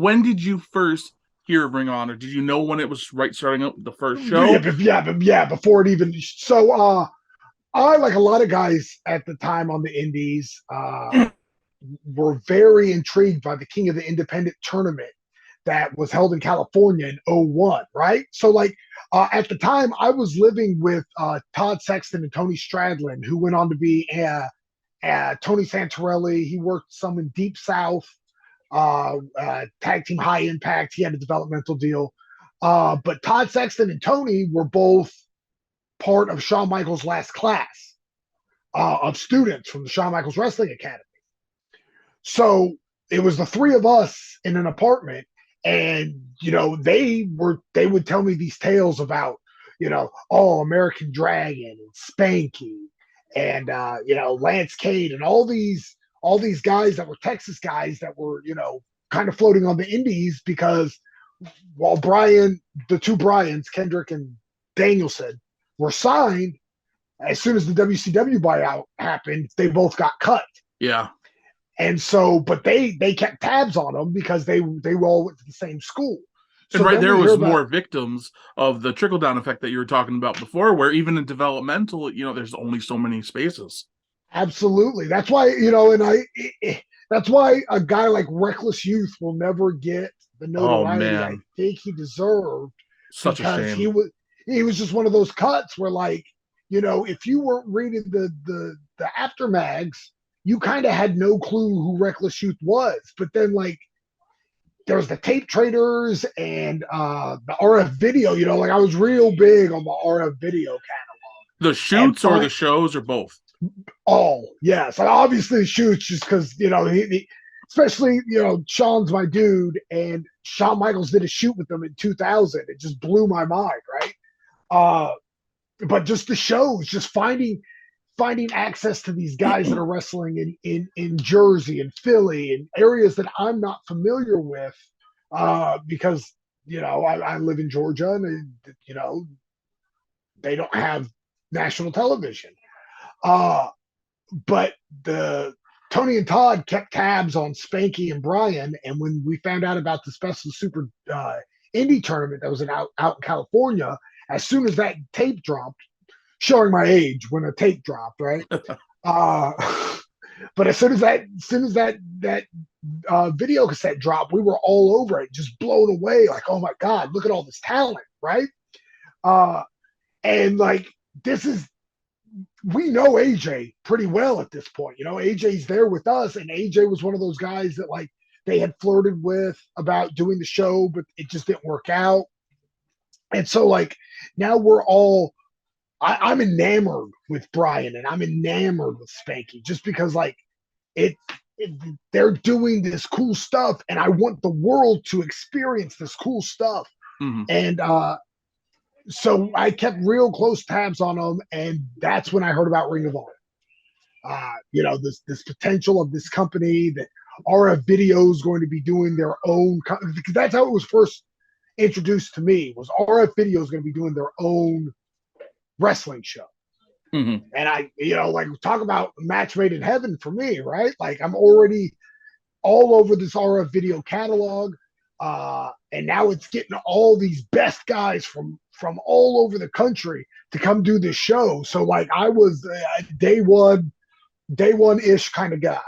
when did you first hear of Ring of Honor? Did you know when it was starting up the first Yeah, show? yeah, before it even. So, I, like a lot of guys at the time on the Indies, were very intrigued by the King of the Independent tournament that was held in California in '01, right? So, like, at the time, I was living with Todd Sexton and Tony Stradlin, who went on to be Tony Santorelli. He worked some in Deep South, tag team High Impact. He had a developmental deal. But Todd Sexton and Tony were both part of Shawn Michaels' last class of students from the Shawn Michaels Wrestling Academy. So it was the three of us in an apartment, and they would tell me these tales about American Dragon and Spanky and Lance Cade and all these guys that were Texas guys that were kind of floating on the Indies because while the two Bryans, Kendrick and Danielson, were signed, as soon as the WCW buyout happened, they both got cut. Yeah. And so, but they kept tabs on them because they all went to the same school. And So right then there we hear was about more victims of the trickle down effect that you were talking about before, where even in developmental, there's only so many spaces. absolutely. That's why that's why a guy like Reckless Youth will never get the Oh notoriety I man, think he deserved such a because shame. he was just one of those cuts where, like, if you weren't reading the aftermags, you kind of had no clue who Reckless Youth was. But then, like, there was the tape traders and the RF video. Like, I was real big on the RF video The and shoots or the shows or both? all, yes, like, obviously shoots just because especially Shawn's my dude, and Shawn Michaels did a shoot with them in 2000. It just blew my mind, right? Uh, but just the shows, just finding access to these guys that are wrestling in Jersey and Philly and areas that I'm not familiar with, because I live in Georgia, and they don't have national television. Uh, but the Tony and Todd kept tabs on Spanky and Brian, and when we found out about the Special Super Indie tournament that was out in California, as soon as that tape dropped, showing my age when a tape dropped, right? Uh, but as soon as that video cassette dropped, we were all over it, just blown away. Like, oh my god, look at all this talent, right? Uh, and like, this is we know AJ pretty well at this point. AJ's there with us, and AJ was one of those guys that, like, they had flirted with about doing the show, but it just didn't work out. And so, like, now we're all I'm enamored with Brian, and I'm enamored with Spanky just because, like, it, it they're doing this cool stuff, and I want the world to experience this cool stuff. Mm-hmm. And so I kept real close tabs on them, and that's when I heard about Ring of Honor. This potential of this company that RF Video is going to be doing their own, because that's how it was first introduced to me, was RF Video is going to be doing their own wrestling show. Mm-hmm. And I, like, talk about match made in heaven for me, right? Like, I'm already all over this RF Video catalog. And now it's getting all these best guys from all over the country to come do this show. So, like, I was a day one ish kind of guy,